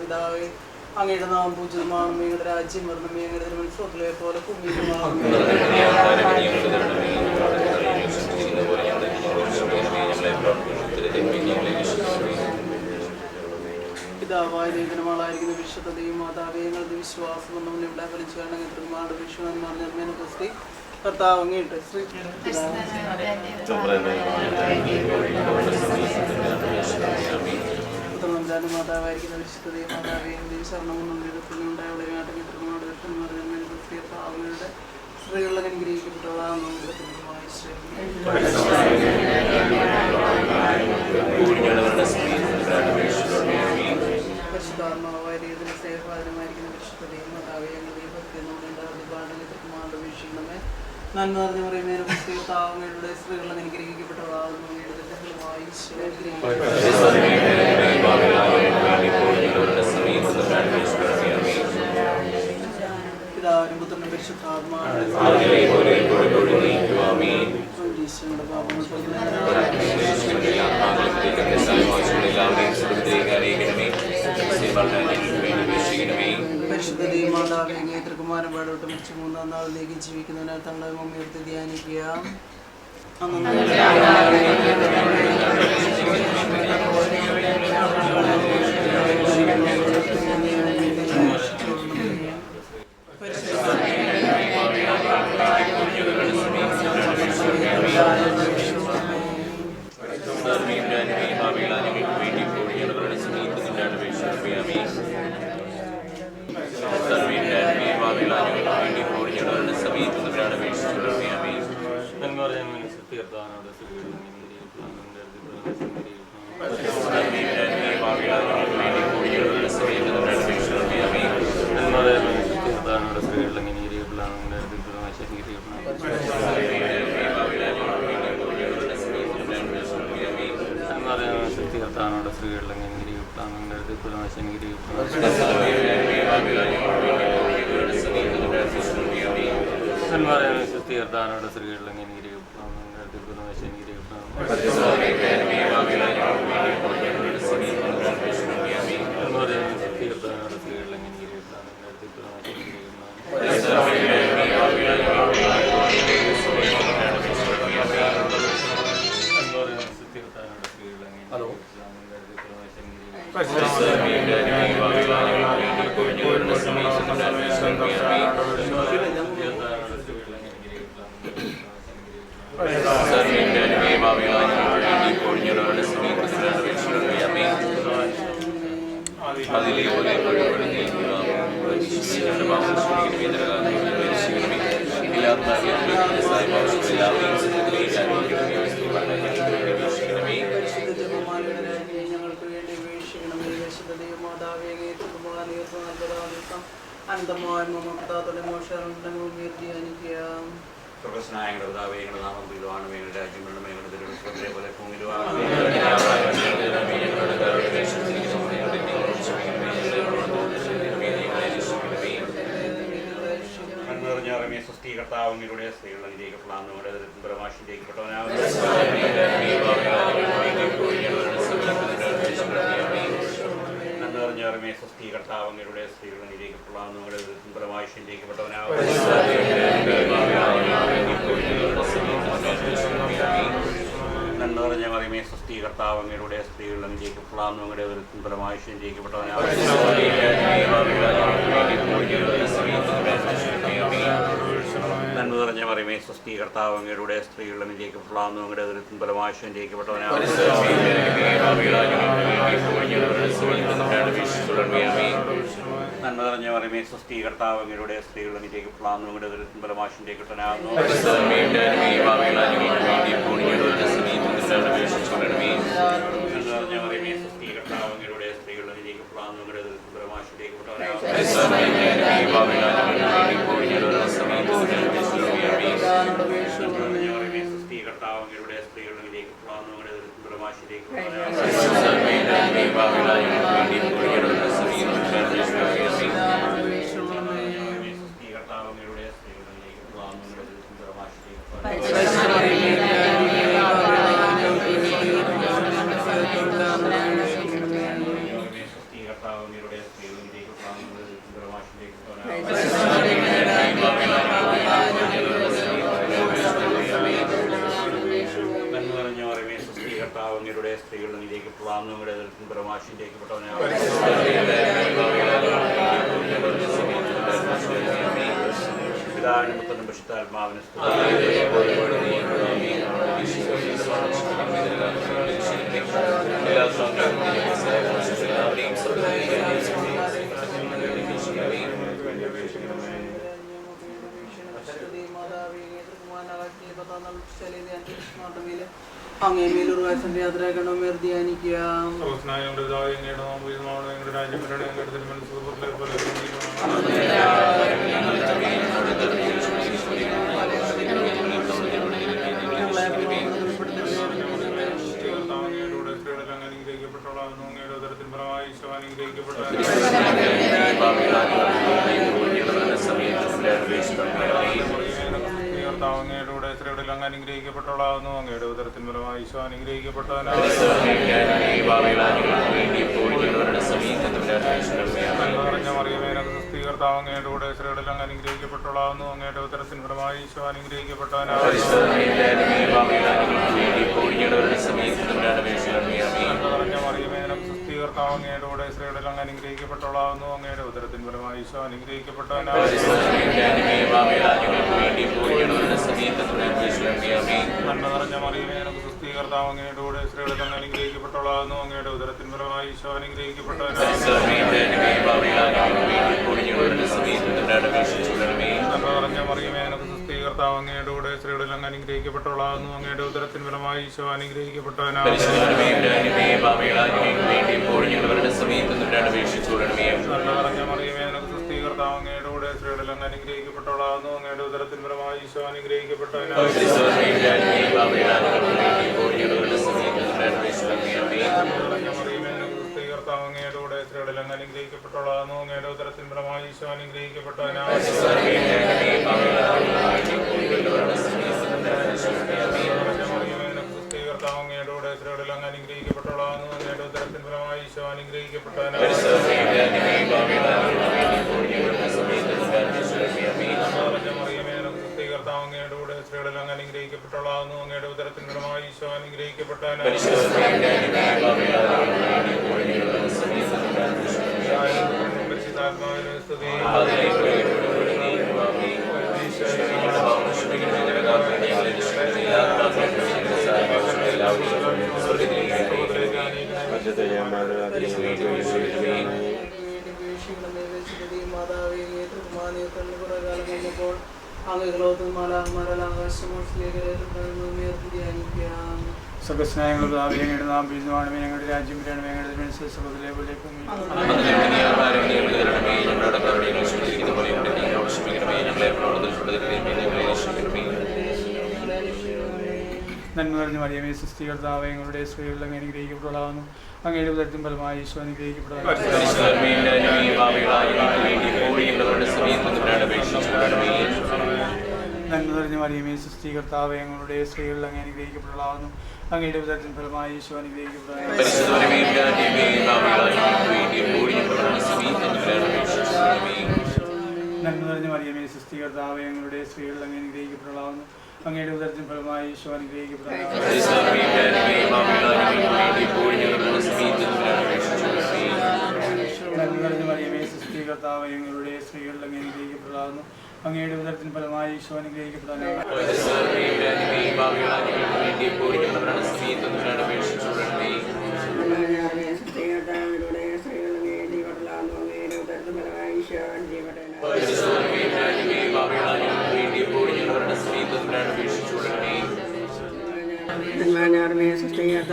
പിതാവേ, അങ്ങയുടെ നാമം പൂജിതമാണ്. അങ്ങയുടെ രാജ്യം വരണമേ. അങ്ങയുടെ തിരുമനസ്സുകളെ പോലെ പിതാവായ ദൈവമാളായിരിക്കുന്ന വിശുദ്ധ ദൈവമാതാവേ, ഞങ്ങളുടെ വിശ്വാസം നമ്മൾ ഇവിടെ ഫലിച്ചു കാണുന്ന തിരുമാട് വിശ്വന്മാർ നിർമ്മേന ക്രിസ്തി കർത്താവ് അങ്ങേട്ട് പുത്രനന്ദാനും മാതാവായിരിക്കുന്ന വിശുദ്ധ ദൈവമാതാവേ, ശരണമൊന്നും ഉണ്ടായവളെ നാട്ടിൽ തിരുമാട് വിഷ്ണന്മാർ നിർമ്മേന ക്രിസ്തി കർത്താവുകളുടെ സ്ത്രീകളിൽ അനുഗ്രഹിക്കപ്പെട്ടവളാകുന്നു. പരിശുദ്ധാത്മാവായ ദൈവത്തിന് സേവാദനമായിരിക്കുന്ന വിശുദ്ധ ദൈവമാതാവേ, ഞങ്ങളുടെ ഭക്തി വീക്ഷിക്കണമേ. നന്മ നിറഞ്ഞ പറയുമേനെ കർത്താവുകളുടെ സ്ത്രീകളിൽ അനുഗ്രഹിക്കപ്പെട്ടവളാകുന്നു. പിതാവിനും പുത്രനും പരിശുദ്ധാത്മാവിനും പരിശുദ്ധ ദൈവമാതാവേ, അങ്ങേ തിരുക്കുമാരൻ പാടോട്ട് മരിച്ചു 3-ാം നാളിലേക്ക് ജീവിക്കുന്നതിനാൽ തങ്ങളെ ഉയർത്തി ധ്യാനിക്കുക. കർത്താവിലൂടെ സ്ത്രീകൾ അനുഗ്രഹിക്കപ്പെടാവുന്നവരുടെ നന്മറിഞ്ഞവരുമേ സ്വസ്തി കർത്താവിലൂടെ സ്ത്രീകൾ അനുഗ്രഹിക്കപ്പെടാവുന്നവരുടെ പരമാവശ്യപ്പെട്ടവനാവും. നന്മറിഞ്ഞ മറിയമേ സ്വസ്തി കർത്താവിലൂടെ സ്ത്രീകൾ അനുഗ്രഹിക്കപ്പെടാവുന്നവരുടെ പരമാവശ്യപ്പെട്ടവനാവും. നന്മ നിറഞ്ഞ മറിയമേ സ്വസ്തി കർത്താവ് അങ്ങയുടെ സ്ത്രീകൾ അനുഗ്രഹിക്കപ്പെടാവുന്നു. അങ്ങയുടെ ദുരിതത്തിൻ ഫലമായി അനുഗ്രഹിക്കപ്പെട്ടവനാകുന്നു. നന്മ നിറഞ്ഞ മറിയമേ സ്വസ്തി കർത്താവ് അങ്ങയുടെ സ്ത്രീകൾ അനുഗ്രഹിക്കപ്പെടാവുന്നു. അങ്ങയുടെ ദുരിതത്തിൻ ഫലമായി അനുഗ്രഹിക്കപ്പെട്ടവനാകുന്നു. നിറഞ്ഞ മറിയമേ സ്വസ്തി കർത്താവ് അങ്ങയുടെ സ്ത്രീകൾ അനുഗ്രഹിക്കപ്പെടാവുന്നു. അങ്ങയുടെ ദുരിതത്തിൻ ഫലമായി അനുഗ്രഹിക്കപ്പെട്ടവനാകുന്നു. കർത്താവങ്ങളുടെ സ്ത്രീകളിലേക്ക് കർത്താവങ്ങളുടെ പിതാവിനും പുത്രനും പരിശുദ്ധാത്മാവിനും അങ്ങേ മേലൊരു വയസ്സിന്റെ യാത്രയാക്കണമേ ധ്യാനിക്കാം. അങ്ങയുടെ സ്ത്രീകളിൽ അങ്ങ് അനുഗ്രഹിക്കപ്പെട്ടവളാകുന്നു. അങ്ങയുടെ ഉദരത്തിൻ ഫലമായി ഈശോ അനുഗ്രഹിക്കപ്പെട്ടവനാണ്. കർത്താവ് അങ്ങയുടെ കൂടെ സ്ത്രീകളിൽ അങ്ങ് അനുഗ്രഹിക്കപ്പെട്ടവളാകുന്നു. അങ്ങയുടെ ഉദരത്തിൻ ഫലമായി ഈശോ അനുഗ്രഹിക്കപ്പെട്ടവനാണ്. കർത്താവ് അങ്ങയുടെ കൂടെ സ്ത്രീകളിൽ അങ്ങ് അനുഗ്രഹിക്കപ്പെട്ടവളാകുന്നു. അങ്ങയുടെ ഉദരത്തിൻ ഫലമായി ഈശോ അനുഗ്രഹിക്കപ്പെട്ടവനാണ്. നന്മ നിറഞ്ഞ മറിയമേ സുസ്ഥി കർത്താവ് അങ്ങയുടെ കൂടെ സ്ത്രീകളിൽ അങ്ങ് അനുഗ്രഹിക്കപ്പെട്ടവളാകുന്നു. അങ്ങയുടെ ഉദരത്തിൻ ഫലമായി ഈശോ അനുഗ്രഹിക്കപ്പെട്ടവനാണ്. നന്മ നിറഞ്ഞ മറിയമേ സുസ്ഥി കർത്താവ് അങ്ങയുടെ കൂടെ സ്ത്രീകളിൽ അങ്ങ് അനുഗ്രഹിക്കപ്പെട്ടവളാകുന്നു. അങ്ങയുടെ ഉദരത്തിൻ ഫലമായി ഈശോ അനുഗ്രഹിക്കപ്പെട്ടവനാണ്. നന്മ നിറഞ്ഞ മറിയമേ സുസ്ഥി കർത്താവ് അങ്ങയുടെ കൂടെ സ്ത്രീകളിൽ അങ്ങ് അനുഗ്രഹിക്കപ്പെട്ടവളാകുന്നു. അങ്ങയുടെ ഉദരത്തിൻ ഫലമായി ഈശോ അനുഗ്രഹിക്കപ്പെട്ടവനാണ്. കർത്താവ് അങ്ങയുടെ കൂടെ സ്ത്രീകളിൽ അങ്ങ് അനുഗ്രഹിക്കപ്പെട്ടവളാകുന്നു. അങ്ങയുടെ ഉദരത്തിൻ ഫലമായി ഈശോ അനുഗ്രഹിക്കപ്പെട്ടവനാണ്. കർത്താവ് അങ്ങയുടെ കൂടെ സ്ത്രീകളിൽ അങ്ങ് അനുഗ്രഹിക്കപ്പെട്ടവളാകുന്നു. അങ്ങയുടെ ഉദരത്തിൻ ഫലമായി ഈശോ അനുഗ്രഹിക്കപ്പെട്ടവനാണ്. കർത്താവ് അങ്ങയുടെ കൂടെ സ്ത്രീകളിൽ അങ്ങ് അനുഗ്രഹിക്കപ്പെട്ടവളാകുന്നു. അങ്ങയുടെ ഉദരത്തിൻ ഫലമായി ഈശോ അനുഗ്രഹിക്കപ്പെട്ടവനാണ്. പരിശുദ്ധാത്മാവിനെ സ്തുതി. സർവസ്നായങ്ങളുടെ നാം ബിന്ദുവാണ് ഞങ്ങളുടെ രാജ്യം ഞങ്ങളുടെ സർവ്വതിലെ പോലെ നന്മ നിറഞ്ഞ മറിയമേ സുസ്ഥി കർത്താവ് ഞങ്ങളുടെ സ്ത്രീകളിൽ അങ്ങ് അനുഗ്രഹിക്കപ്പെട്ടവളാകുന്നു. അങ്ങയുടെ ഉദരത്തിൻ ഫലമായി ഈശോ അനുഗ്രഹിക്കപ്പെട്ടവളാകുന്നു. നന്മ നിറഞ്ഞ മറിയമേ സുസ്ഥി കർത്താവ് ഞങ്ങളുടെ സ്ത്രീകളിൽ അങ്ങ് അനുഗ്രഹിക്കപ്പെട്ടവളാകുന്നു. അങ്ങയുടെ ഉദരത്തിൻ ഫലമായി ഈശോ അനുഗ്രഹിക്കപ്പെട്ടവളാകുന്നു. നന്മ നിറഞ്ഞ മറിയമേ സുസ്ഥി കർത്താവ് ഞങ്ങളുടെ സ്ത്രീകളിൽ അങ്ങ് അനുഗ്രഹിക്കപ്പെട്ടവളാകുന്നു. അങ്ങയുടെ ഉദരത്തിൻ ഫലമായി ഈശോ അനുഗ്രഹിക്കപ്പെട്ടവളാകുന്നു. നന്മ നിറഞ്ഞ മറിയമേ സുസ്ഥി കർത്താവ് ഞങ്ങളുടെ സ്ത്രീകളിൽ അങ്ങ് അനുഗ്രഹിക്കപ്പെട്ടവളാകുന്നു. അങ്ങയുടെ ഉദരത്തിൻ ഫലമായി ഈശോ അനുഗ്രഹിക്കപ്പെട്ടവനാണ്.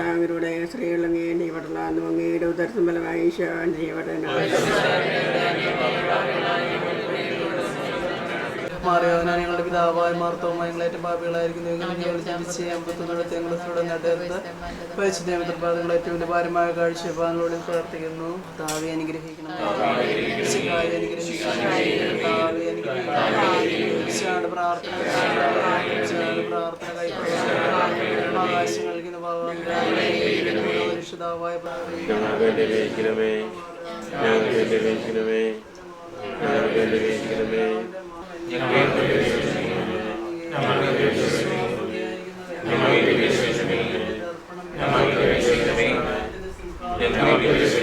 ാങ്ങളുടെ സ്ത്രീകൾ അങ്ങേണ്ടി പട്ടലാന്നു അങ്ങയുടെ ഉദരത്തിൻ ഫലമായി ഈശോ അനുഗ്രഹിക്കപ്പെട്ടവനാണ്. മാറിയവനാണ് ഞങ്ങളുടെ പിതാവായ മാർത്തോമായ ഞങ്ങളേറ്റവും പാപികളായിരിക്കുന്നു. ഞങ്ങൾ ചിന്തിച്ച് അമ്പത്തൊന്നിടത്ത് ഞങ്ങളുടെ സ്ഥലം നട്ടേർത്ത് പരിശുദ്ധ ഏറ്റവും ഭാരമായ കാഴ്ചപ്പാടിലൂടെ പ്രാർത്ഥിക്കുന്നു. താവി അനുഗ്രഹിക്കണം, പ്രാർത്ഥന അവകാശം നൽകുന്ന രക്ഷിതാവായ ഞങ്ങളുടെ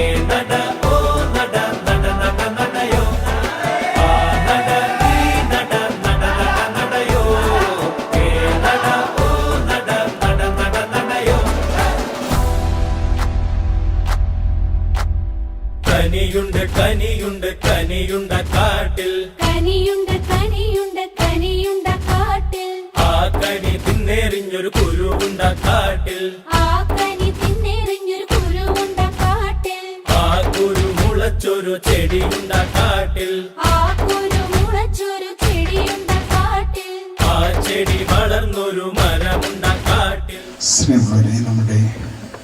കനിയുണ്ട് കനിയുണ്ട് കനിയുണ്ട കാട്ടിൽ കനിയുണ്ട് കനിയുണ്ട് കനിയുണ്ട കാട്ടിൽ ആ കനി തിന്നെറിഞ്ഞൊരു കുരുവുണ്ട കാട്ടിൽ ആ കനി തിന്നെറിഞ്ഞൊരു കുരുവുണ്ട കാട്ടിൽ ആ കുരു മുളച്ചൊരു ചെടിയുണ്ട കാട്ടിൽ ആ കുരു മുളച്ചൊരു ചെടിയുണ്ട കാട്ടിൽ ആ ചെടി വളർന്നൊരു മരമുണ്ട കാട്ടിൽ. സ്നേഹമുള്ളവരെ, നമ്മുടെ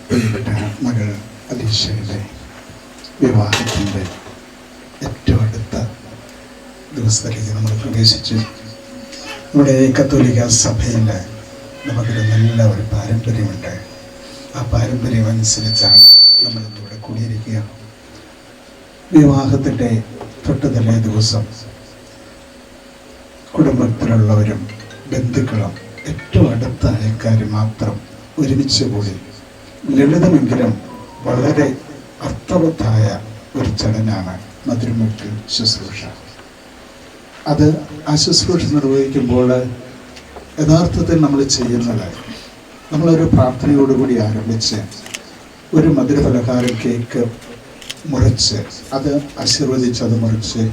പ്രിയപ്പെട്ട മകൾ അലീഷയുടെ വിവാഹത്തിൻ്റെ ഏറ്റവും അടുത്ത ദിവസത്തിലേക്ക് നമ്മൾ പ്രവേശിച്ചു. നമ്മുടെ കത്തോലിക്ക സഭയിൽ നമുക്കൊരു നല്ല ഒരു പാരമ്പര്യമുണ്ട്. ആ പാരമ്പര്യം അനുസരിച്ചാണ് നമ്മളിവിടെ കൂടിയിരിക്കുക. വിവാഹത്തിൻ്റെ തൊട്ട് തലേ ദിവസം കുടുംബത്തിലുള്ളവരും ബന്ധുക്കളും ഏറ്റവും അടുത്ത അയൽക്കാർ മാത്രം ഒരുമിച്ച് കൂടി ലളിതമെങ്കിലും വളരെ അർത്ഥവത്തായ ഒരു ചടങ്ങാണ് മധുരമുക്ക് ശുശ്രൂഷ. അത് ആ ശുശ്രൂഷ നിർവഹിക്കുമ്പോൾ യഥാർത്ഥത്തിൽ നമ്മൾ ചെയ്യുന്നത്, നമ്മളൊരു പ്രാർത്ഥനയോടുകൂടി ആരംഭിച്ച് ഒരു മധുരപലഹാരം കേക്ക് മുറിച്ച് അത് ആശീർവദിച്ച് അത് മുറിച്ച്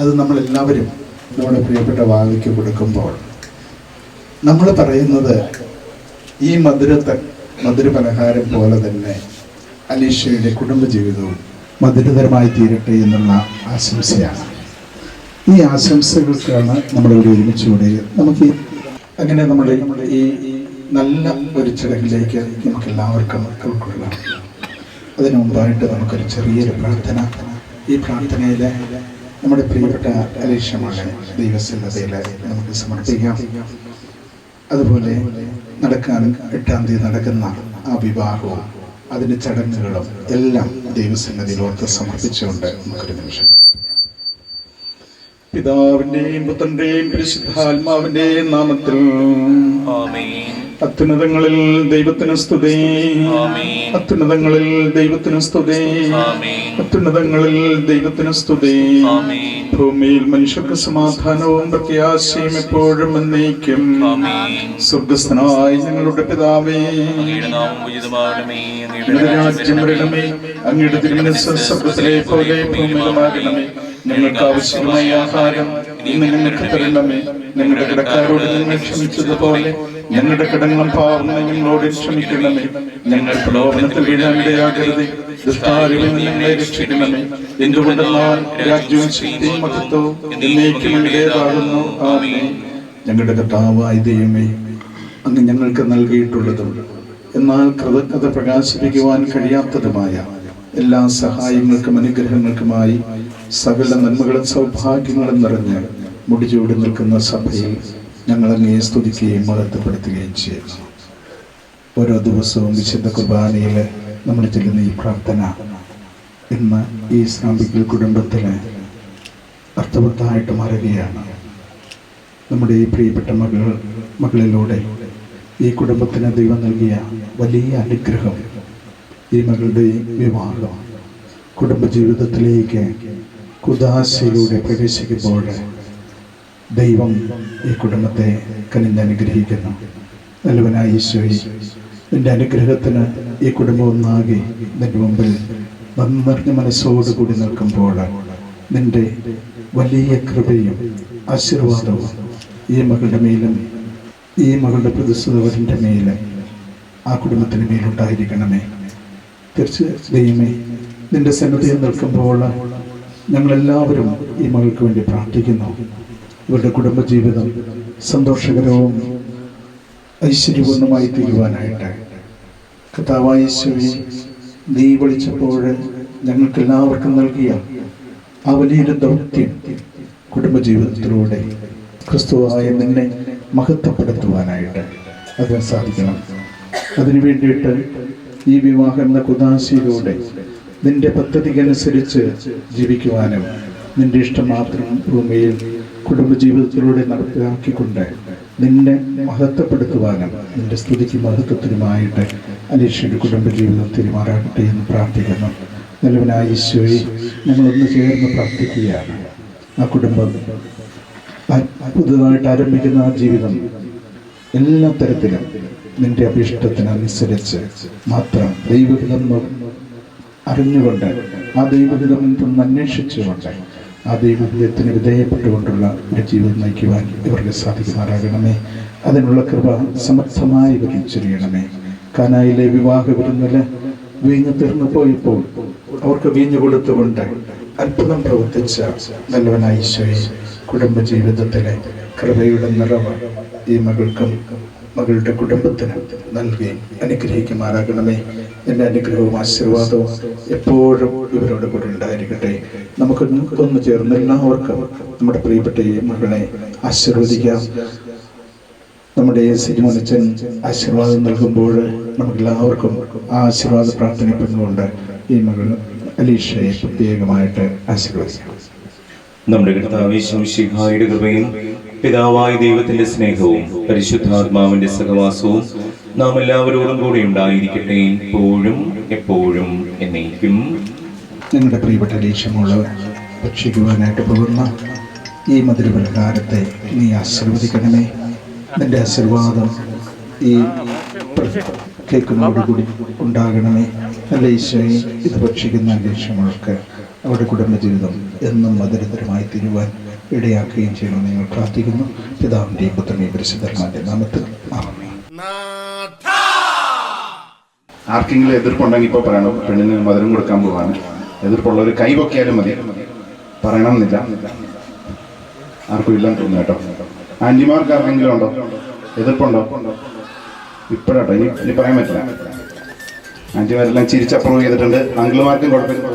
അത് നമ്മളെല്ലാവരും നമ്മുടെ പ്രിയപ്പെട്ട വാവിക്ക് കൊടുക്കുമ്പോൾ നമ്മൾ പറയുന്നത് ഈ മധുരപലഹാരം പോലെ തന്നെ അലീഷയുടെ കുടുംബജീവിതവും മധുരതരമായി തീരട്ടെ എന്നുള്ള ആശംസയാണ്. ഈ ആശംസകൾക്കാണ് നമ്മളിവിടെ ഒരുമിച്ചുകൂടി. നമുക്ക് അങ്ങനെ നമ്മുടെ ഈ നല്ല ഒരു ചടങ്ങിലേക്ക് നമുക്ക് എല്ലാവർക്കും ഉൾക്കൊള്ളാം. അതിനു മുമ്പായിട്ട് നമുക്കൊരു ചെറിയൊരു പ്രാർത്ഥന, ഈ പ്രാർത്ഥനയിൽ നമ്മുടെ പ്രിയപ്പെട്ട അലീഷ മകളെ ദൈവസന്നദ്ധയിൽ നമുക്ക് സമർപ്പിക്കാം. അതുപോലെ നടക്കാൻ 8-ാം തീയതി നടക്കുന്ന ആ വിവാഹവും അതിൻ്റെ ചടങ്ങുകളും എല്ലാം ദൈവസന്നദ്ധിയിൽ ഓർത്ത് സമർപ്പിച്ചുകൊണ്ട് നമുക്കൊരു നിമിഷം. പിതാവിന്റെയും പുത്രന്റെയും പരിശുദ്ധാത്മാവിന്റെയും നാമത്തിൽ അത്യുന്നതങ്ങളിൽ ദൈവത്തിന് സ്തുതി, അത്യുന്നതങ്ങളിൽ ദൈവത്തിന് സ്തുതി, അത്യുന്നതങ്ങളിൽ ദൈവത്തിന് സ്തുതി. ഭൂമിയിൽ മനുഷ്യർക്ക് സമാധാനവും പ്രത്യാശയും എപ്പോഴും എന്നേക്കും. സ്വർഗസ്ഥനായ ഞങ്ങളുടെ പിതാവേ, രാജ്യം വരണമേ, അങ്ങയുടെ തിരുമനസ്സ് സ്വർഗ്ഗത്തിലെ പോലെ ഭൂമിയിലുമാകണമേ. ഞങ്ങൾക്ക് ആവശ്യമായ ആഹാരം ഇന്ന് ഞങ്ങൾക്ക് തരണമേ. ഞങ്ങളുടെ കടക്കാരോട് ഞങ്ങൾ ക്ഷമിച്ചതുപോലെ ഞങ്ങളുടെ കടങ്ങളും പാവങ്ങളും ഞങ്ങളോട് ക്ഷമിക്കണമേ. ഞങ്ങൾ പ്രലോഭനത്തിൽ വീഴാനിടയാകരുതേ, ദുഷ്ടാരൂപിൽ ഞങ്ങളെ രക്ഷിക്കണമേ. എന്തുകൊണ്ടെന്നാൽ രാജ്യവും ശക്തിയും മഹത്വവും എന്നേക്കും അങ്ങയുടേതാകുന്നു. ആമേൻ. ഞങ്ങളുടെ കർത്താവായ ദൈവമേ, അങ്ങ് ഞങ്ങൾക്ക് നൽകിയിട്ടുള്ളതും എന്നാൽ കൃതജ്ഞത പ്രകാശിപ്പിക്കുവാൻ കഴിയാത്തതുമായ എല്ലാ സഹായങ്ങൾക്കും അനുഗ്രഹങ്ങൾക്കുമായി സകല നന്മകളും സൗഭാഗ്യങ്ങളും നിറഞ്ഞ് മുടിചൂടി നിൽക്കുന്ന സഭയിൽ ഞങ്ങൾ അങ്ങയെ സ്തുതിക്കുകയും മഹത്വപ്പെടുത്തുകയും ചെയ്യുന്നു. ഓരോ ദിവസവും വിശുദ്ധ കുർബാനയിൽ നമ്മൾ ചെല്ലുന്ന ഈ പ്രാർത്ഥന ഇന്ന് ഈ ഇസ്ലാമിക് കുടുംബത്തിന് അർത്ഥവത്തായിട്ട് മാറുകയാണ്. നമ്മുടെ ഈ പ്രിയപ്പെട്ട മകളിലൂടെ ഈ കുടുംബത്തിന് ദൈവം നൽകിയ വലിയ അനുഗ്രഹം, ഈ മകളുടെ വിവാഹം കുടുംബജീവിതത്തിലേക്ക് കുദാശയിലൂടെ പ്രവേശിക്കുമ്പോൾ ദൈവം ഈ കുടുംബത്തെ കനിഞ്ഞനുഗ്രഹിക്കുന്നു. നല്ലവനായ ഈശോയെ, നിന്റെ അനുഗ്രഹത്തിന് ഈ കുടുംബം ഒന്നാകെ നിന്റെ മുമ്പിൽ നിറഞ്ഞ മനസ്സോടുകൂടി നിൽക്കുമ്പോൾ നിന്റെ വലിയ കൃപയും ആശീർവാദവും ഈ മകളുടെ മേലും ഈ മകളുടെ പ്രതിസന്ധവരുടെ മേലും ആ കുടുംബത്തിന് മേലുണ്ടായിരിക്കണമേ. തീർച്ചയായും നിന്റെ സന്നദ്ധയിൽ നിൽക്കുമ്പോൾ ഞങ്ങളെല്ലാവരും ഈ മകൾക്ക് വേണ്ടി പ്രാർത്ഥിക്കുന്നു. ഇവരുടെ കുടുംബജീവിതം സന്തോഷകരവും ഐശ്വര്യപൂർണ്ണമായി തീരുവാനായിട്ട് കർത്താവായ യേശുവേ, നീ വിളിച്ചപ്പോൾ ഞങ്ങൾക്കെല്ലാവർക്കും നൽകിയ ആ വലിയൊരു ദൗത്യം കുടുംബജീവിതത്തിലൂടെ ക്രിസ്തുവായ നിന്നെ മഹത്വപ്പെടുത്തുവാനായിട്ട് അതിന് സാധിക്കണം. അതിനു വേണ്ടിയിട്ട് ഈ വിവാഹം എന്ന കുദാശയിലൂടെ നിന്റെ പദ്ധതിക്കനുസരിച്ച് ജീവിക്കുവാനും നിന്റെ ഇഷ്ടം മാത്രം ഭൂമിയിൽ കുടുംബജീവിതത്തിലൂടെ നടപ്പിലാക്കിക്കൊണ്ട് നിന്നെ മഹത്വപ്പെടുത്തുവാനും നിന്റെ സ്തുതിക്ക് മഹത്വത്തിനുമായിട്ട് അലീഷയുടെ കുടുംബജീവിതം തിരുമാറാകട്ടെ എന്ന് പ്രാർത്ഥിക്കുന്നു. നല്ലവനായ ഈശോയെ, ഞങ്ങളൊന്ന് ചേർന്ന് പ്രാർത്ഥിക്കുകയാണ്. ആ കുടുംബം പുതുതായിട്ട് ആരംഭിക്കുന്ന ആ ജീവിതം എല്ലാ തരത്തിലും നിന്റെ അഭിഷ്ടത്തിനനുസരിച്ച് മാത്രം ദൈവഹിതം അറിഞ്ഞുകൊണ്ട് ആ ദൈവഹിതം എന്തെന്ന് അന്വേഷിച്ചുകൊണ്ട് ആ ദൈവഹിതത്തിന് വിധേയപ്പെട്ടുകൊണ്ടുള്ള ഒരു ജീവിതം നയിക്കുവാൻ ഇവർക്ക് സാധിക്കുമാറാകണമേ. അതിനുള്ള കൃപ സമർത്ഥമായി ഇവരിൽ ചൊരിയണമേ. കാനായിലെ വിവാഹ വിരുന്നിൽ വീഞ്ഞു തീർന്നു പോയപ്പോൾ അവർക്ക് വീഞ്ഞു കൊടുത്തുകൊണ്ട് അത്ഭുതം പ്രവർത്തിച്ച നല്ലവനായ ഈശോയെ, കുടുംബജീവിതത്തിലെ കൃപയുടെ നിറവ് ഈ മകൾക്കും മകളുടെ കുടുംബത്തിന് നൽകി അനുഗ്രഹിക്കുമാറാകണമേ. എൻ്റെ അനുഗ്രഹവും ആശീർവാദവും എപ്പോഴും ഇവരോട് കൂടെ ഉണ്ടായിരിക്കട്ടെ. നമുക്കൊന്ന് ചേർന്ന് എല്ലാവർക്കും നമ്മുടെ പ്രിയപ്പെട്ട ഈ മകളെ ആശീർവദിക്കാം. നമ്മുടെ സിനിമോനച്ചൻ ആശീർവാദം നൽകുമ്പോൾ നമുക്കെല്ലാവർക്കും ആ ആശീർവാദ പ്രാർത്ഥനപ്പെടുന്നുകൊണ്ട് ഈ മകൾ അലീഷയെ പ്രത്യേകമായിട്ട് ആശീർവദിക്കാം. നമ്മുടെ കർത്താവേ ശംശിഹായുടെ കൃപയും പിതാവായ ദൈവത്തിന്റെ സ്നേഹവും പരിശുദ്ധാത്മാവിന്റെ സഹവാസവും നാം എല്ലാവരോടും കൂടെ ഉണ്ടായിരിക്കട്ടെ, ഇപ്പോഴും എപ്പോഴും എന്നേക്കും. ഞങ്ങളുടെ പ്രിയപ്പെട്ട അലീഷമുള്ള ഭക്ഷിക്കുവാനായിട്ട് പോകുന്ന ഈ മധുരപലഹാരത്തെ നീ ആശീർവദിക്കണമേ. നിന്റെ ആശീർവാദം ഈ കേക്കിനോടുകൂടി ഉണ്ടാകണമേ. നല്ല ഈശോയെ, ഇത് ഭക്ഷിക്കുന്ന അലീഷമുള്ളവർക്ക് അവരുടെ കുടുംബജീവിതം എന്നും മധുരതരമായി തീരുവാൻ ഇടയാക്കുകയും ചെയ്യണമെന്ന് ഞങ്ങൾ പ്രാർത്ഥിക്കുന്നു. പിതാവിൻ്റെയും പുത്രൻ്റെയും പരിശുദ്ധാത്മാവിന്റെ നാമത്തിൽ ആമേൻ. ആർക്കെങ്കിലും എതിർപ്പുണ്ടെങ്കിൽ ഇപ്പോൾ പറയണം. പെണ്ണിന് മധുരം കൊടുക്കാൻ പോവാണ്. എതിർപ്പുള്ളവർ കൈ പൊക്കിയാലും മതി, പറയണം എന്നില്ല. ആർക്കും ഇല്ലെന്ന് തോന്നുന്നു കേട്ടോ. ആൻറ്റിമാർക്ക് ആർക്കെങ്കിലും ഉണ്ടോ? എതിർപ്പുണ്ടോ? ഇപ്പോഴാട്ടോ, ഇനി പറയാൻ പറ്റില്ല. ആൻറ്റിമാരെല്ലാം ചിരിച്ച് അപ്രൂവ് ചെയ്തിട്ടുണ്ട്. അങ്കിളുമാർക്കും കുഴപ്പമില്ല.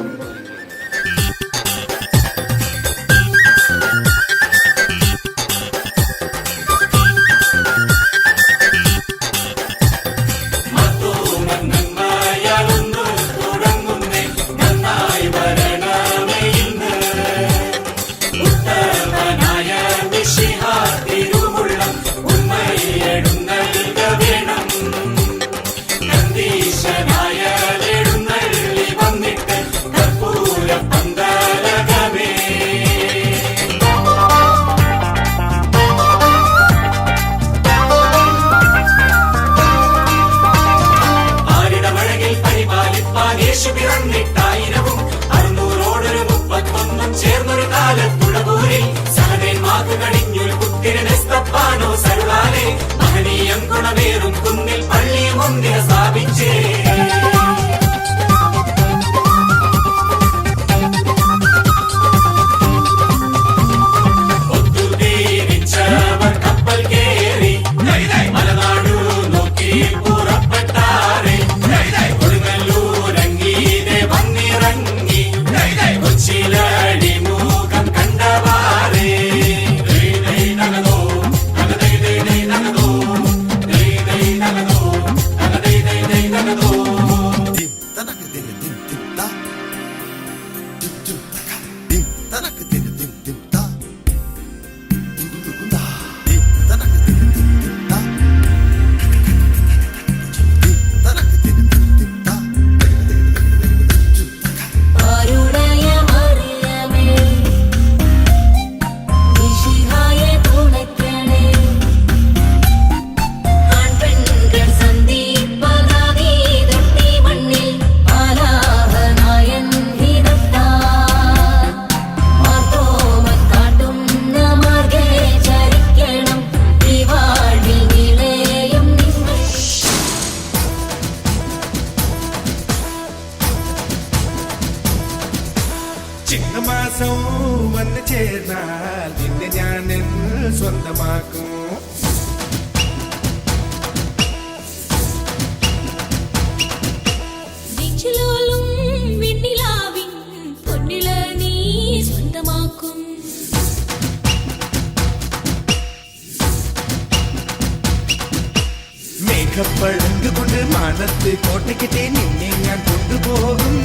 മേഘപ്പഴങ്കുകൊണ്ട് മാനത്ത് കോട്ടയ്ക്കിട്ടേ നിന്നെ ഞാൻ കൊണ്ടുപോകും.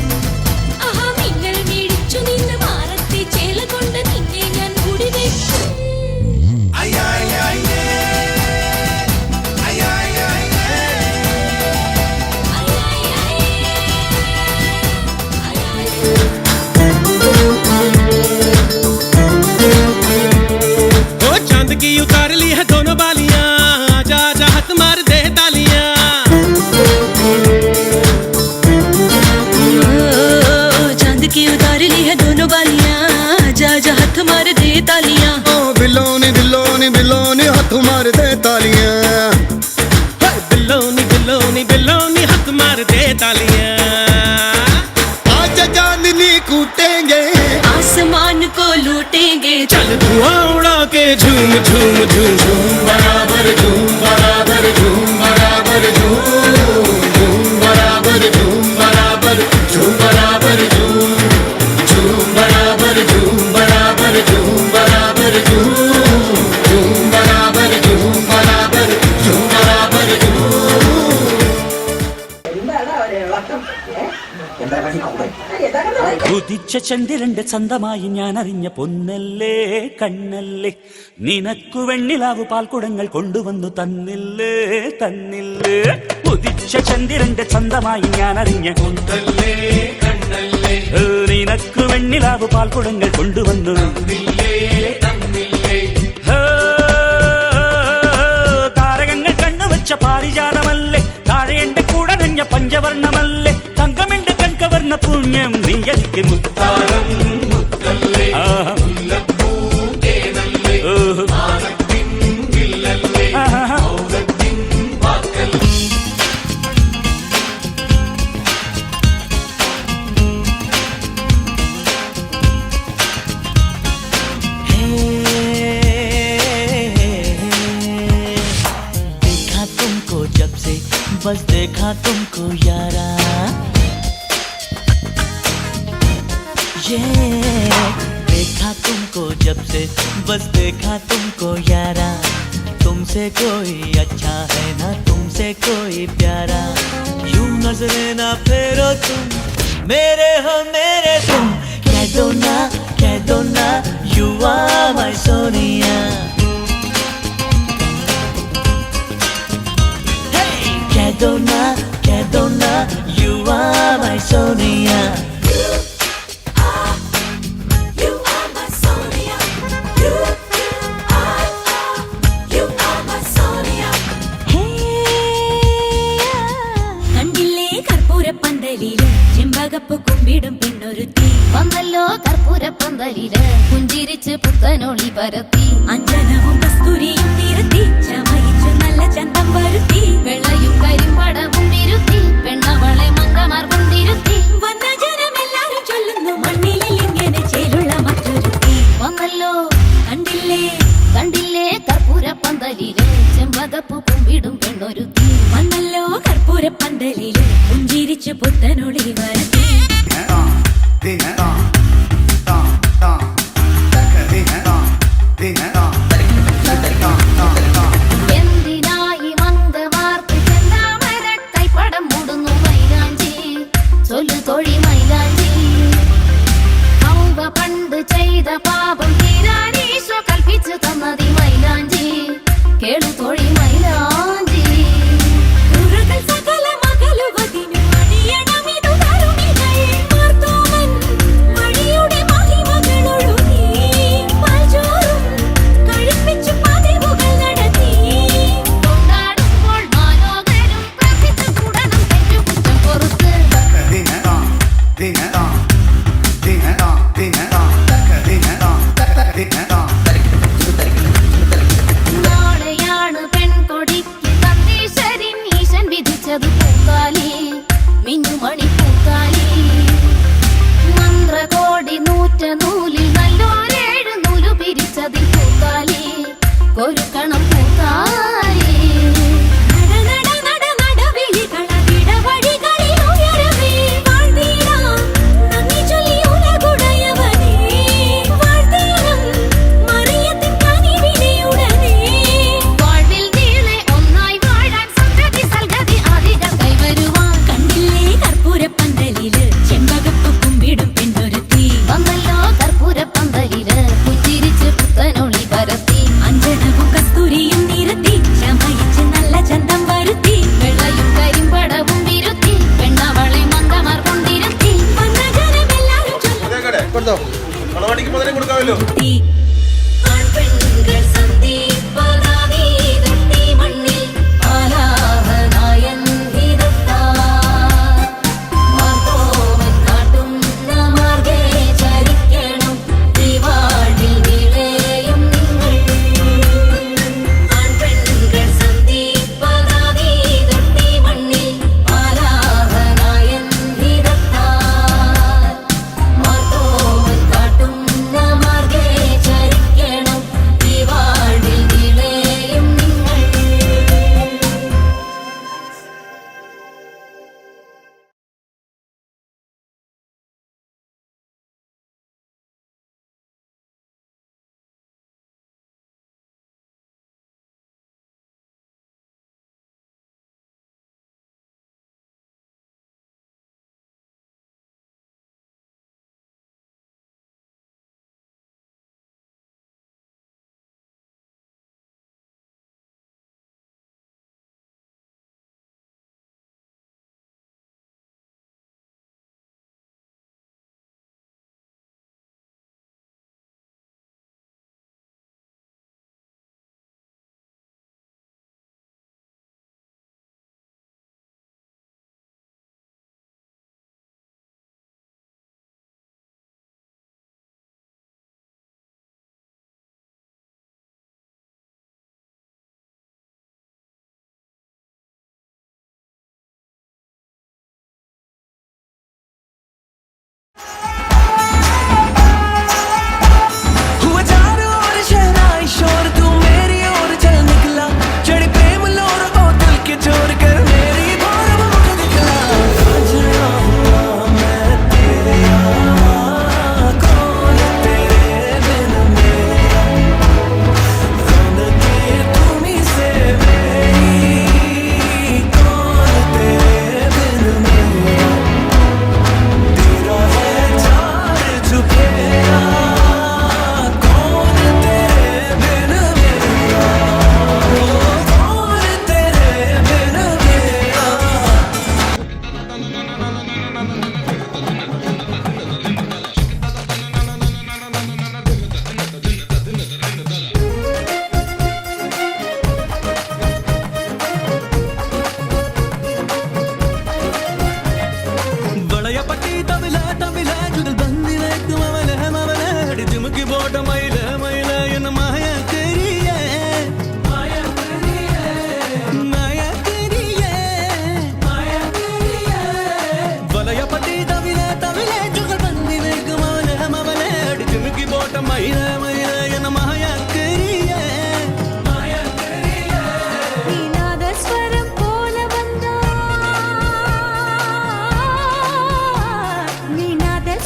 चांद की उतार ली है दोनों बालियां, आजा आजा हाथ मार दे तालियां। चल धुआं उड़ा के झूम झूम झूम झूम बराबर झूम बराबर झूम बराबर झूम झूम बराबर झूम बराबर झूम बराबर झूम झूम बराबर झूम बराबर झूम बराबर झूम झूम बराबर झूम बराबर झूम बराबर ഉദിച്ച ചന്ദ്രന്റെ ചന്തമായി ഞാൻ അറിഞ്ഞ പൊന്നല്ലേ കണ്ണല്ലേ നിനക്കു വെണ്ണിലാവു പാൽക്കുടങ്ങൾ കൊണ്ടുവന്നു തന്നില്ലേ തന്നില്ലേ ഉദിച്ച ചന്ദ്രന്റെ ചന്തമായി ഞാൻ അറിഞ്ഞ പൊന്നല്ലേ കണ്ണല്ലേ നിനക്കു വെണ്ണിലാവു പാൽക്കുടങ്ങൾ കൊണ്ടുവന്നു തന്നില്ലേ തന്നില്ലേ താരകങ്ങൾ കണ്ണുവച്ച പാരിജാതമല്ലേ താഴെ എന്റെ കൂടെ നഞ്ഞ പഞ്ചവർണ്ണമല്ലേ തങ്കമെന്റെ കൺകവർണ്ണ പുണ്യം നീ എനിക്ക് മുത്താരം മുത്തല്ലേ देखा तुमको जब से बस देखा तुमको यारा देखा तुमको जब से बस देखा तुमको यारा तुमसे कोई अच्छा है ना तुमसे कोई प्यारा यूं नजरे ना फेरो तुम मेरे हो मेरे तुम कह दो ना यू आर माय सोनिया कह दो ना यू आर माय सोनिया ചെമ്പകപ്പ് കുമ്പിടും പെണ്ണൊരുത്തി വന്നല്ലോ കർപ്പൂരപ്പന്തലില് പുഞ്ചിരിച്ച് പുത്തനൊളി പരത്തി അഞ്ജനവും കസ്തൂരിയും തിരുത്തി ചമയിച്ചു നല്ല ചന്തം വരുത്തി വെള്ളയും കരിമ്പടവും വിരുത്തി പെണ്ണവളെ മങ്കമാർ കൊണ്ടിരുത്തി വന്ന ജനമെല്ലാരും ചൊല്ലുന്നു മണ്ണിലിൽ ഇങ്ങനെ ചേലുള്ള മറ്റൊരുത്തി വന്നല്ലോ കണ്ടില്ലേ കർപ്പൂരപ്പന്തലില് ചെമ്പകപ്പ് കുമ്പിടും പെണ്ണൊരുത്തി വന്നല്ലോ കർപ്പൂരപ്പന്തലില് പുഞ്ചിരിച്ചു പുത്തനൊളി വരത്തി എന്തിനായി മന്ദമാർക്ക് ചെന്താമര കൈപ്പടം മൂടുന്നു മൈലാഞ്ചി ചൊല്ലു തൊഴി മൈലാഞ്ചി ഹൗവ പണ്ട് ചെയ്ത പാപം തീരാനീശോ കൽപ്പിച്ചു തന്നതി മൈലാഞ്ചി കേളു തൊഴി മൈലാഞ്ചി സകല മകളുവതിനു അണിയണമിതു തരുണികൈ മാർത്തോമൻ വഴിയുടെ മഹിമകളൊഴുകി പാൽചോറും കഴിപ്പിച്ചു പതിവുകൾ നടത്തി കൊണ്ടാടുമ്പോൾ മാലോകരും പ്രാർത്ഥിച്ചു കൂടണം തെറ്റുകുറ്റം പൊറുത്ത് നാളെയാണ് പെൺകൊടിക്ക് തന്തീശ്വരൻ ഈശൻ വിധിച്ചത് പൂക്കാലി മിന്നുമണി പൂക്കാലി മന്ത്രകോടി നൂറ്റ നൂലിൽ നല്ലോരേഴു നൂലു പിരിച്ചതിൽ പൂക്കാലി കൊരുക്കണം പൂക്കാലി ചെമ്പകപ്പ് കുമ്പിടും പെണ്ണൊരുത്തി വന്നല്ലോ കർപ്പൂരപ്പന്തലില് പുഞ്ചിരിച്ച് പുത്തനൊളി പരത്തി അഞ്ജനവും കസ്തൂരിയും നിരത്തി ചമയിച്ച് നല്ല ചന്തം വരുത്തി വെള്ളയും കരിമ്പടവും വിരുത്തി പെണ്ണവളെ മങ്കമാർ കൊണ്ടിരുത്തി വന്ന ജനമെല്ലാരും ചൊല്ലി ആൺപെൺകൾ സന്ദീപനാദി തൊട്ടി മണ്ണിൽ ആലാഹനായൻ ചരി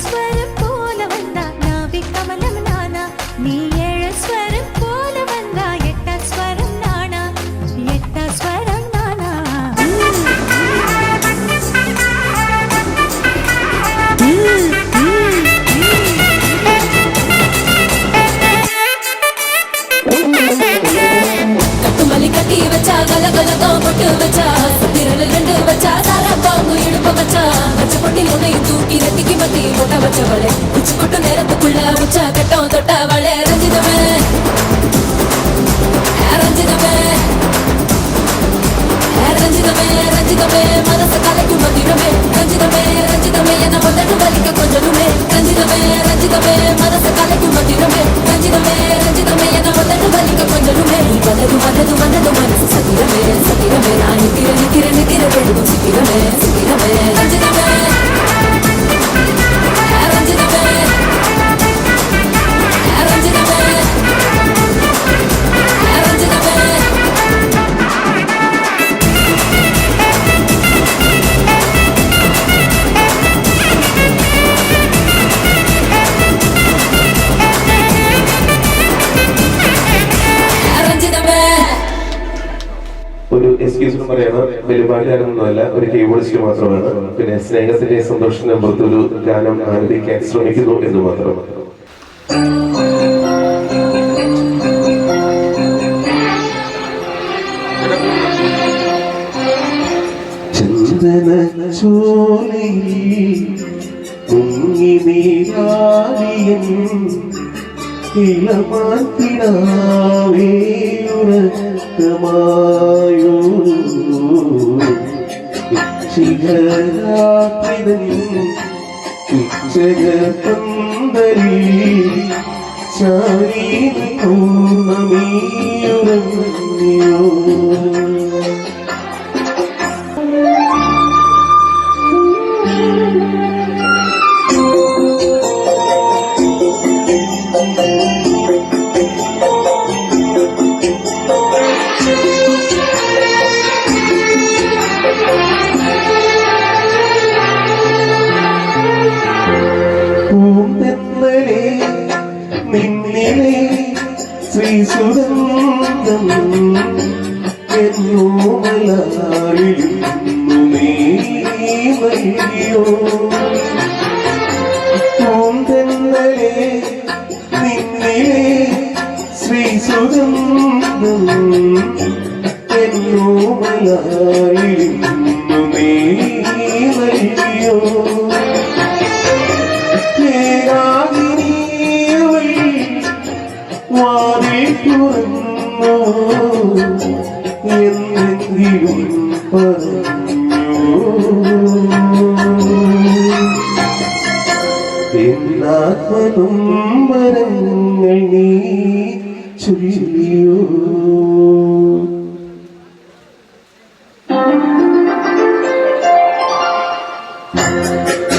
സ്വരം പോലെ വന്ന നാവി കമലം നാന നീ ഏഴ് സ്വരം പോലെ വന്ന എട്ടാം സ്വരം നാണ എട്ടാം സ്വരം നാണ കട്ടുമലി കട്ടി വെച്ചാ കലകലതോ പൊട്ട് വെച്ചാ തിരള് രണ്ട് വെച്ചാ സാറാപ്പാങ്ങു ഇടുപ്പ വെച്ചാ പച്ചപ്പൊട്ടിൽ ഉണയും തൂക്കി നെറ്റിക്ക് മത്തി മുട്ട വെച്ചവളെ ഉച്ചക്കൊട്ടു നേരത്തുക്കുള്ള ഉച്ച കെട്ടോ തൊട്ടവളെ രഞ്ജിതമേ രഞ്ജിതമേ രഞ്ജിതമേ രഞ്ജിതമേ മനസ്സ് കലയ്ക്കും മതിരമേ രഞ്ജിതമേ രഞ്ജിതമേ എന്ന പൊട്ടു വലിക്ക കൊഞ്ചലുമേ രഞ്ജിതമേ രഞ്ജിതമേ മനസ്സ് കലയ്ക്കും മതിരമേ രഞ്ജിതമേ രഞ്ജിതമേ എന്ന പൊട്ടു വലിക്ക കൊഞ്ചലുമേ വലതു വലതു വലതു മനസ്സ് സതിരമേ സതിരമേ നാനി തിരഞ്ഞു തിരഞ്ഞു തിരഞ്ഞെടുക്കും സിതിരമേ സിതിരമേ രഞ്ജിതമേ രഞ്ജിതമേ രഞ്ജിതമേ രഞ്ജിതമേ ഒരു എക്സ്ക്യൂസ് പറയണം, പരിപാടിയായിരുന്നല്ല, ഒരു കീബോർഡിസ്റ്റ് മാത്രമാണ്. പിന്നെ സ്നേഹത്തിന്റെ സന്തോഷത്തിന്റെ പുറത്ത് ഒരു ഗാനം ആലപിക്കാൻ ശ്രമിക്കുന്നു എന്ന് മാത്രം. ചന്ദന ചോലയിൽ മുങ്ങി നീരാടിയൻ ഇളമാത്തിനാവേ ഉറക്കമായോ ശിഖരാത്രിതൻ ഉച്ചകപന്തലി ചാരീന പൂർണ്ണമീയുറങ്ങിയോ നിന്നിലെ ശ്രീസുഗന്ധം എന്നോമലാളിലിന്നു നീ വഴിയോ പൂന്തന്നലെ നിന്നിലെ ശ്രീസുഗന്ധം എന്നോമലാളിലിന്നു നീ വഴിയോ വാതിൽ തുറന്നു എന്നെങ്കിലും പറഞ്ഞു എന്നാത്മനൊമ്പരങ്ങൾ നീ ചൊല്ലിയോ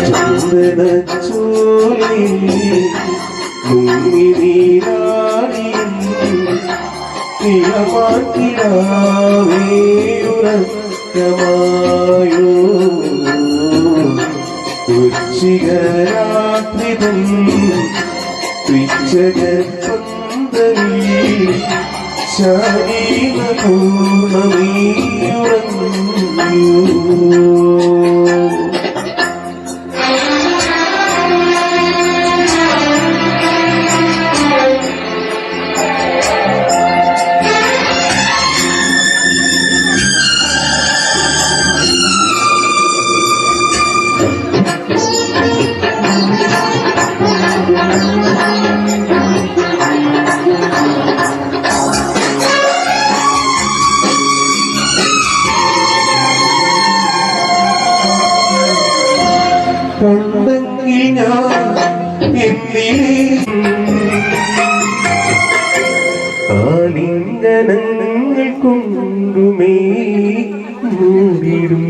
ചന്ദന ചോലി മുങ്ങി നീരാടിയൻ ഇളമാക്കിടാവേ ഉറക്കമായോ ഉച്ചികരാത്രിതൻ പിച്ചകപന്തലി ശാരീന പൂർണ്ണമീയുറങ്ങിയോ കണ്ടെങ്കിൽ ഞാൻ എന്നിലെ ആലിംഗനങ്ങൾ കൊണ്ടുമേ മൂടിടും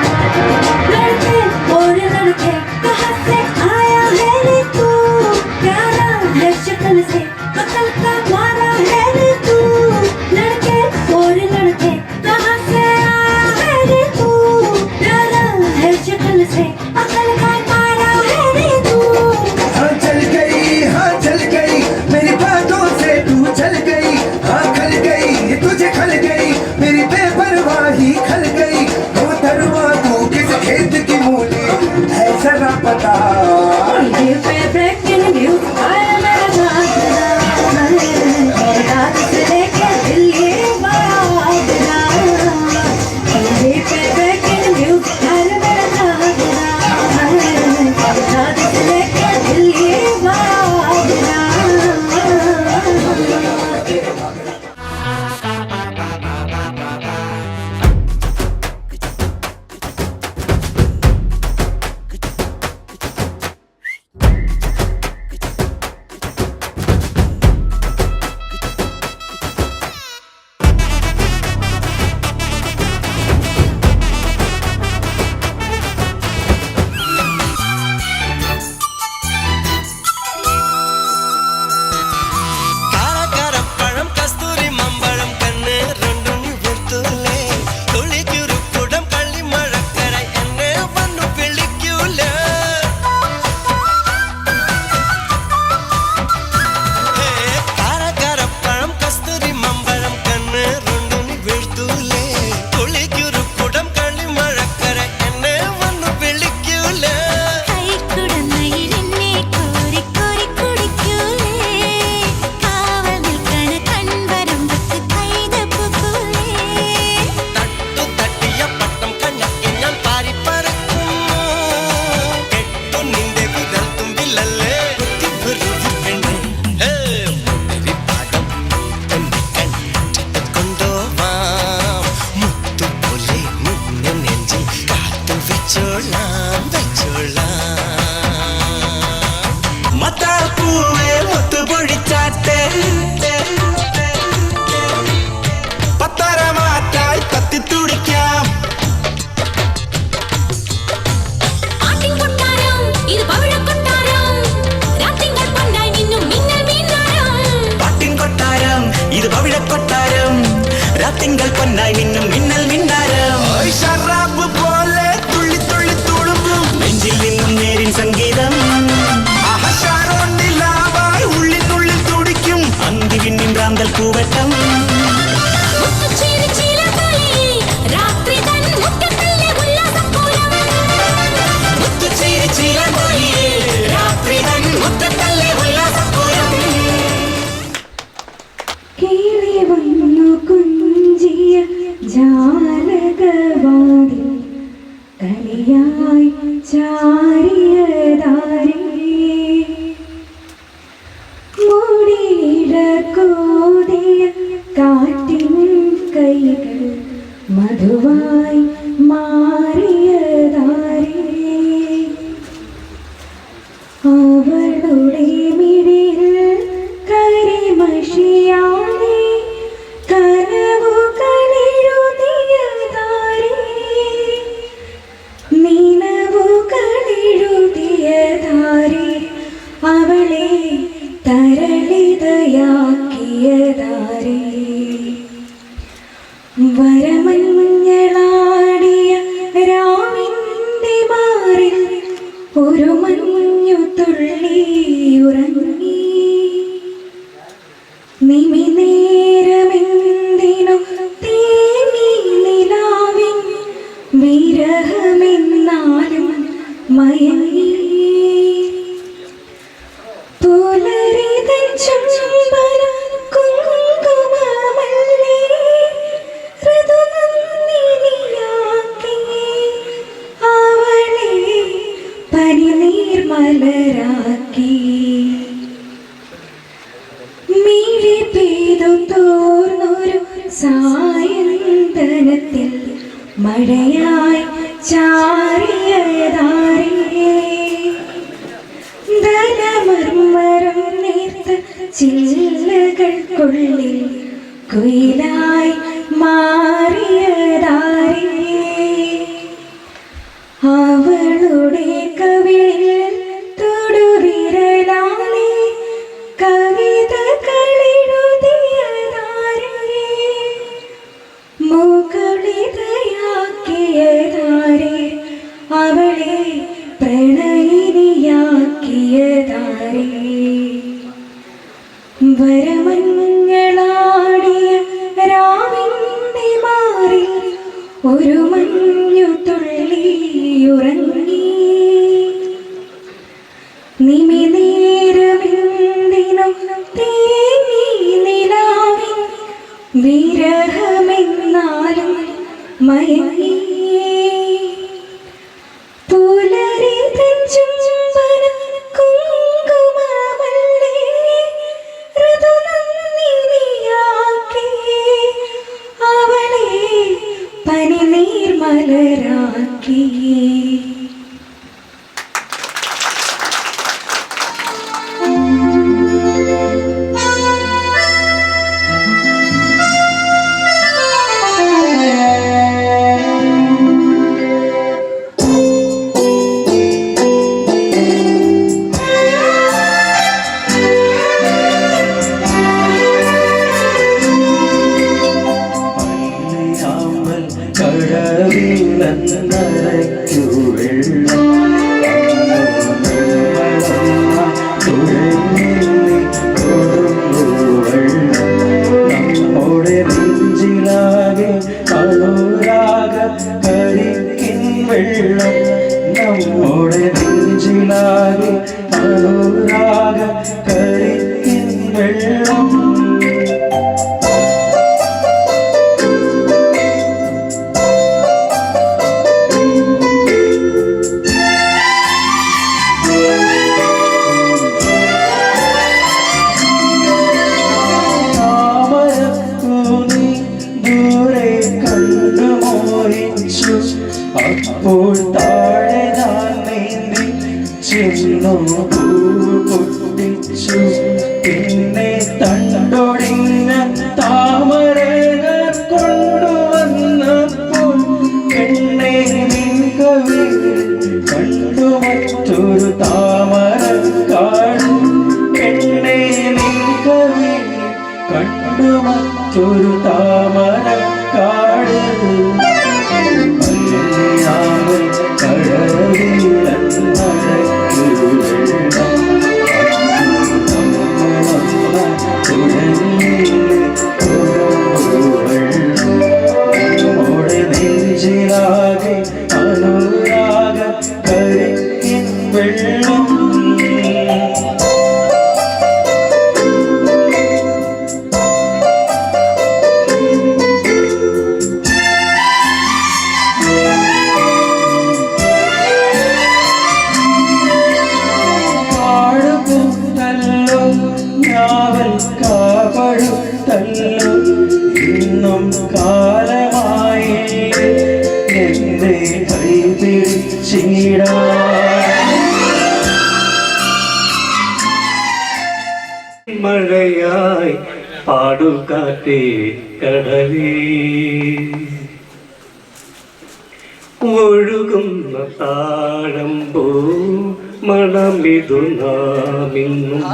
लड़के और लड़के कहाँ से आया है रे तू प्यार പൂവേ മുത്തുപൊഴിച്ചാട്ടെ പത്തരമാറ്റായി കത്തിത്തുടിക്കാം ഇത് പവിഴക്കൊട്ടാരം രാത്തിങ്കൾ പൊന്നായി മിന്നും മിന്നൽ മിന്നാരം ഷറാബ് പോലെ തുള്ളി തുള്ളി തുളുമ്പും നെഞ്ചിൽ നിന്നും നേരിൻ സംഗീതം ആഹാരമായി ഉള്ളിനുള്ളിൽ തുടിക്കും അന്തിവിന്നിൻ റാന്തൽ പൂവട്ടം ജാലകവാതിൽ കലിയായി ചാരിയതാരേ മൂടിയിട കോതിയ കാറ്റിൻ കൈകൾ മധുവായി മാറിയതാരേ അവളുടെ മിഴിയിൽ കരിമഷിയാനേ അവളെ തരളിതയാക്കിയതാരേ വരമഞ്ഞളാടിയ രാവിന്റെ മാറിൽ ഒരു മഞ്ഞു തുള്ളി ഉറങ്ങി നിമിനേരമെന്തിനു തേങ്ങി നിലാവിൻ വിരഹമെന്നാലും മയങ്ങി പുലരിതൻ ചുംബന കുങ്കുമമല്ലി ഋതുനന്ദിനിയാക്കി അവളെ പനിനീർമലരാക്കി മിഴി പെയ്തു തോർന്നൊരു സായന്തനത്തിൽ മഴയായി ചാറിയതാരേ ധനമർമരം നേർത്ത ചില്ലകൾക്കുള്ളിൽ കുയിലായി മാറിയതാരേ അവളുടെ കവിളിൽ തൊടുവിരലാലെ കവിതകളെഴുതിയതാരേ മുകളിതയാക്കിയതാരേ അവളെ പ്രണയിനിയാക്കിയതാരേ വരമഞ്ഞളാടിയ രാവിന്റെ മാറിൽ ഒരു മഞ്ഞു തുള്ളി ഉറങ്ങി നിമിനേരമെന്തിനും തേങ്ങി നിലാവിൻ വിരഹമെന്നാലും മയങ്ങി പുലരിതൻ ചുംബന കുങ്കുമമല്ലി ഋതുനന്ദിനിയാക്കി അവളെ പനിനീർമലരാക്കി കടവിൽ നനയ്ക്കു യേശു പിന്നെ തണ്ടൊടിഞ്ഞ താമരകൾ കൊണ്ടുവന്നപ്പോൾ പെണ്ണെ നിൻ കവിൾ കണ്ടു മറ്റൊരു താമര കാട് പെണ്ണെ നിൻ കവിൾ കണ്ടു മറ്റൊരു താമര കാട് നെഞ്ചിലാകെ അനുരാഗ കരിക്കിൻ വെള്ളം പാടുപൂത്തല്ലോ ഞാവൽ കാപടുത്തല്ലോ ഇന്നും കാലമായി എന്റെ കൈ പിടിച്ചിടാ മഴയായി പാടുകാറ്റേ കടലേ ഒഴുകുന്ന താഴമ്പോ മണമിതു നാമിന്നും